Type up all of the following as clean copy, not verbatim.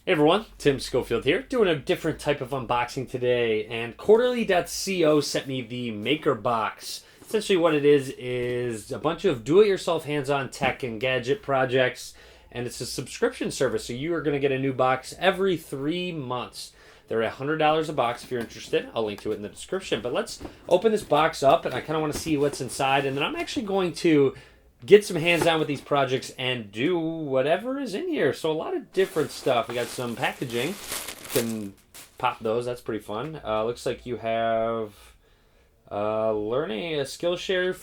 Hey everyone, Tim Schofield here, doing a different type of unboxing today, and Quarterly.co sent me the Maker Box. Essentially what it is a bunch of do-it-yourself hands-on tech and gadget projects, and it's a subscription service, so you are going to get a new box every 3 months. They're $100 a box if you're interested. I'll link to it in the description, but let's open this box up, and I kind of want to see what's inside, and then I'm actually going to get some hands-on with these projects and do whatever is in here. So a lot of different stuff. We got some packaging. You can pop those. That's pretty fun. Looks like you have learning a Skillshare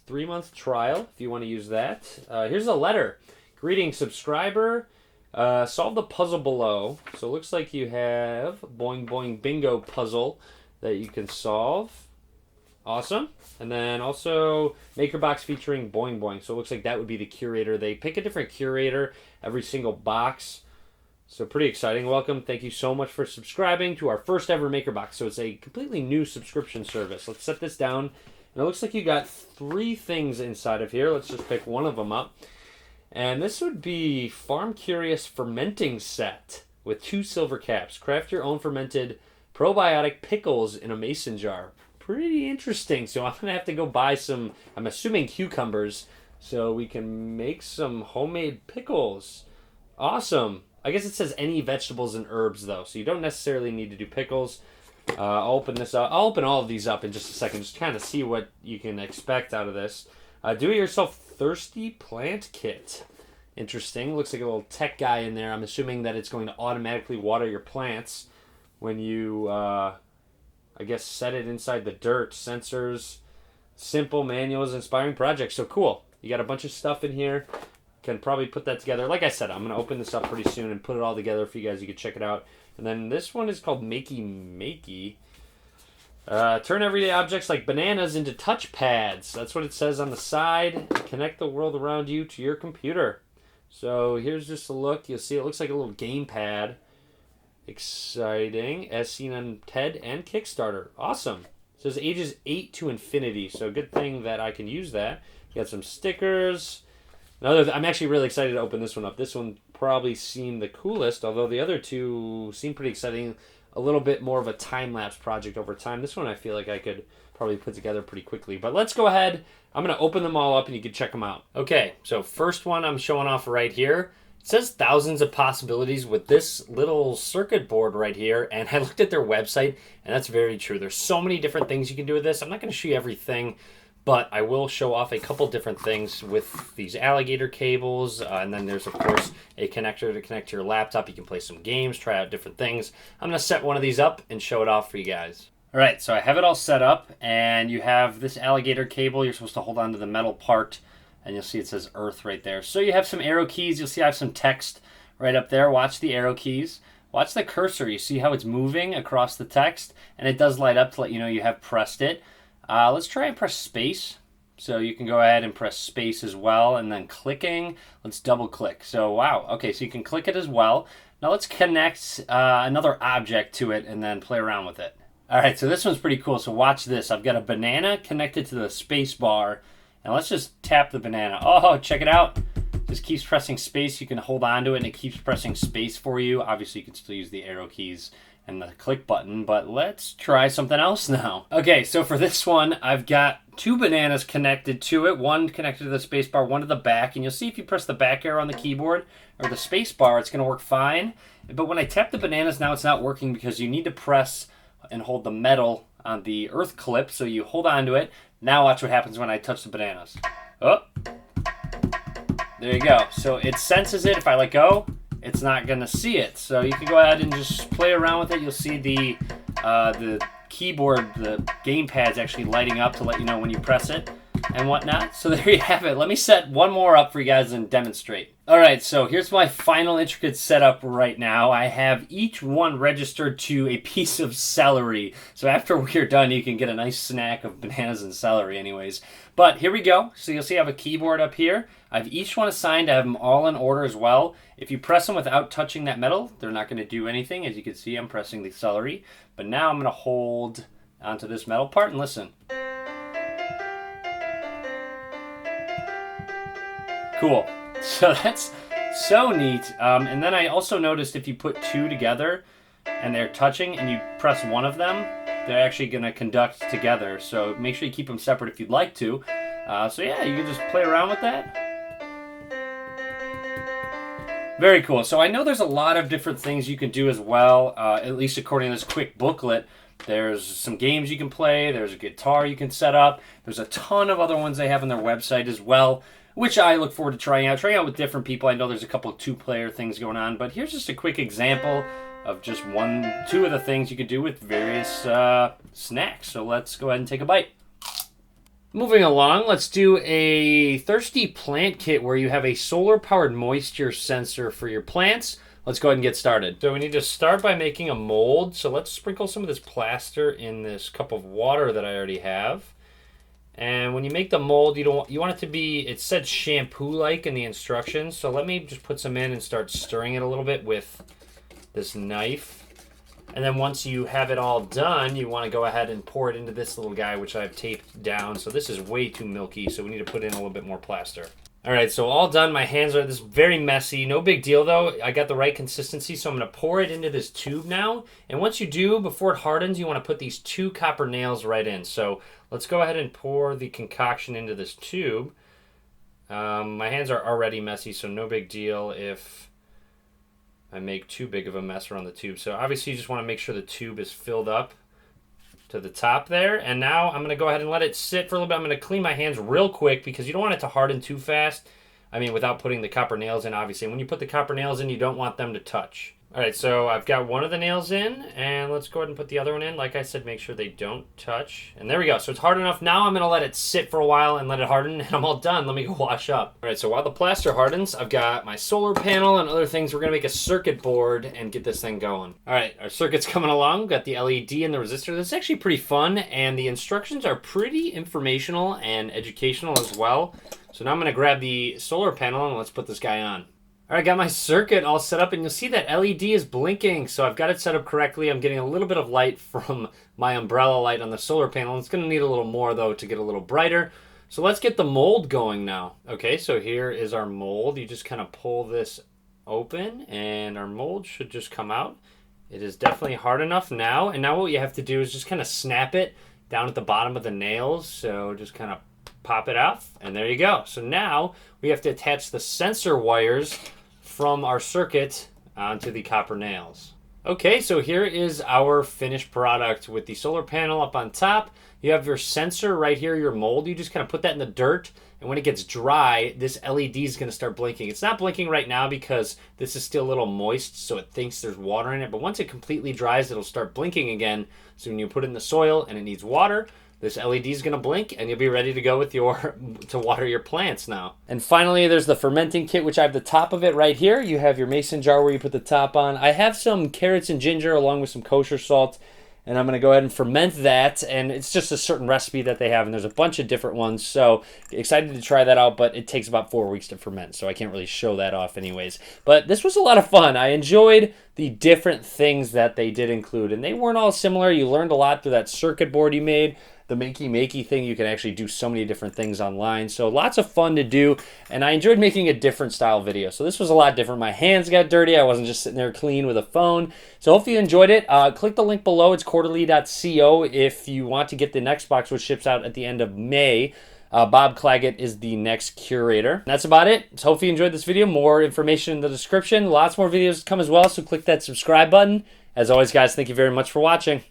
3-month trial if you want to use that. Here's a letter. Greetings, subscriber. Solve the puzzle below. So it looks like you have Boing Boing Bingo puzzle that you can solve. Awesome. And then also Maker Box featuring Boing Boing. So it looks like that would be the curator. They pick a different curator every single box. So pretty exciting. Welcome. Thank you so much for subscribing to our first ever Maker Box. So it's a completely new subscription service. Let's set this down. And it looks like you got 3 things inside of here. Let's just pick one of them up. And this would be Farm Curious Fermenting Set with 2 silver caps. Craft your own fermented probiotic pickles in a mason jar. Pretty interesting. So I'm going to have to go buy some, I'm assuming cucumbers, so we can make some homemade pickles. Awesome. I guess it says any vegetables and herbs, though, so you don't necessarily need to do pickles. I'll open this up. I'll open all of these up in just a second, just kind of see what you can expect out of this. Do-it-yourself thirsty plant kit. Interesting. Looks like a little tech guy in there. I'm assuming that it's going to automatically water your plants when you I guess set it inside the dirt. Sensors, simple manuals, inspiring projects. So cool. You got a bunch of stuff in here. Can probably put that together. Like I said, I'm going to open this up pretty soon and put it all together for you guys. You can check it out. And then this one is called Makey Makey. Turn everyday objects like bananas into touch pads. That's what it says on the side. Connect the world around you to your computer. So here's just a look. You'll see it looks like a little game pad. Exciting, as seen on TED and Kickstarter. Awesome. It says ages 8 to infinity, so good thing that I can use that. You got some stickers. I'm actually really excited to open this one up. This one probably seemed the coolest, although the other 2 seem pretty exciting. A little bit more of a time-lapse project over time. This one I feel like I could probably put together pretty quickly. But let's go ahead. I'm going to open them all up and you can check them out. Okay, so first one I'm showing off right here. It says thousands of possibilities with this little circuit board right here, and I looked at their website, and that's very true. There's so many different things you can do with this. I'm not going to show you everything, but I will show off a couple different things with these alligator cables, and then there's, of course, a connector to connect to your laptop. You can play some games, try out different things. I'm going to set one of these up and show it off for you guys. All right, so I have it all set up, and you have this alligator cable. You're supposed to hold on to the metal part, and you'll see it says Earth right there. So you have some arrow keys. You'll see I have some text right up there. Watch the arrow keys. Watch the cursor. You see how it's moving across the text, and it does light up to let you know you have pressed it. Let's try and press space. So you can go ahead and press space as well, and then clicking. Let's double click. So wow, okay, so you can click it as well. Now let's connect another object to it and then play around with it. All right, so this one's pretty cool. So watch this. I've got a banana connected to the space bar. And let's just tap the banana. Oh, check it out. Just keeps pressing space. You can hold on to it and it keeps pressing space for you. Obviously, you can still use the arrow keys and the click button, but let's try something else now. Okay, so for this one, I've got 2 bananas connected to it. One connected to the space bar, one to the back. And you'll see if you press the back arrow on the keyboard or the space bar, it's going to work fine. But when I tap the bananas now, it's not working because you need to press and hold the metal on the earth clip. So you hold on to it. Now watch what happens when I touch the bananas. Oh, there you go. So it senses it. If I let go, it's not going to see it. So you can go ahead and just play around with it. You'll see the keyboard, the gamepad's actually lighting up to let you know when you press it and whatnot. So there you have it. Let me set one more up for you guys and demonstrate. All right, so here's my final intricate setup right now. I have each one registered to a piece of celery. So after we're done, you can get a nice snack of bananas and celery anyways. But here we go. So you'll see I have a keyboard up here. I have each one assigned. I have them all in order as well. If you press them without touching that metal, they're not going to do anything. As you can see, I'm pressing the celery. But now I'm going to hold onto this metal part and listen. Cool. So that's So neat. And then I also noticed if you put two together and they're touching and you press one of them, they're actually going to conduct together. So make sure you keep them separate if you'd like to. So yeah, you can just play around with that. Very cool. So I know there's a lot of different things you can do as well, at least according to this quick booklet. There's some games you can play. There's a guitar you can set up. There's a ton of other ones they have on their website as well, which I look forward to trying out with different people. I know there's a couple of two-player things going on, but here's just a quick example of just two of the things you can do with various snacks. So let's go ahead and take a bite. Moving along, let's do a thirsty plant kit where you have a solar-powered moisture sensor for your plants. Let's go ahead and get started. So we need to start by making a mold. So let's sprinkle some of this plaster in this cup of water that I already have. And when you make the mold, you want it to be, it said shampoo-like in the instructions. So let me just put some in and start stirring it a little bit with this knife. And then once you have it all done, you want to go ahead and pour it into this little guy, which I've taped down. So this is way too milky, so we need to put in a little bit more plaster. All right, so all done. My hands are this very messy. No big deal, though. I got the right consistency, so I'm going to pour it into this tube now. And once you do, before it hardens, you want to put these 2 copper nails right in. So let's go ahead and pour the concoction into this tube. My hands are already messy, so no big deal if I make too big of a mess around the tube. So obviously you just want to make sure the tube is filled up to the top there. And now I'm going to go ahead and let it sit for a little bit. I'm going to clean my hands real quick because you don't want it to harden too fast. I mean, without putting the copper nails in, obviously. When you put the copper nails in, you don't want them to touch. All right, so I've got one of the nails in, and let's go ahead and put the other one in. Like I said, make sure they don't touch. And there we go. So it's hard enough. Now I'm going to let it sit for a while and let it harden, and I'm all done. Let me go wash up. All right, so while the plaster hardens, I've got my solar panel and other things. We're going to make a circuit board and get this thing going. All right, our circuit's coming along. We've got the LED and the resistor. This is actually pretty fun, and the instructions are pretty informational and educational as well. So now I'm going to grab the solar panel, and let's put this guy on. All right, got my circuit all set up, and you'll see that LED is blinking, so I've got it set up correctly. I'm getting a little bit of light from my umbrella light on the solar panel. It's going to need a little more, though, to get a little brighter. So let's get the mold going now. Okay, so here is our mold. You just kind of pull this open, and our mold should just come out. It is definitely hard enough now, and now what you have to do is just kind of snap it down at the bottom of the nails. So just kind of pop it out, and there you go. So now we have to attach the sensor wires from our circuit onto the copper nails. Okay, so here is our finished product with the solar panel up on top. You have your sensor right here, your mold. You just kind of put that in the dirt, and when it gets dry, this LED is going to start blinking. It's not blinking right now because this is still a little moist, so it thinks there's water in it, but once it completely dries, it'll start blinking again. So when you put it in the soil and it needs water, this LED is going to blink, and you'll be ready to go with to water your plants now. And finally, there's the fermenting kit, which I have the top of it right here. You have your mason jar where you put the top on. I have some carrots and ginger along with some kosher salt, and I'm going to go ahead and ferment that. And it's just a certain recipe that they have, and there's a bunch of different ones. So excited to try that out, but it takes about 4 weeks to ferment, so I can't really show that off anyways. But this was a lot of fun. I enjoyed the different things that they did include, and they weren't all similar. You learned a lot through that circuit board you made. The makey thing, you can actually do so many different things online. So lots of fun to do, and I enjoyed making a different style video. So this was a lot different. My hands got dirty. I wasn't just sitting there clean with a phone. So hopefully you enjoyed it. Click the link below. It's quarterly.co if you want to get the next box, which ships out at the end of May. Bob Clagett is the next curator. That's about it. So hopefully you enjoyed this video. More information in the description. Lots more videos to come as well, so click that subscribe button. As always, guys, thank you very much for watching.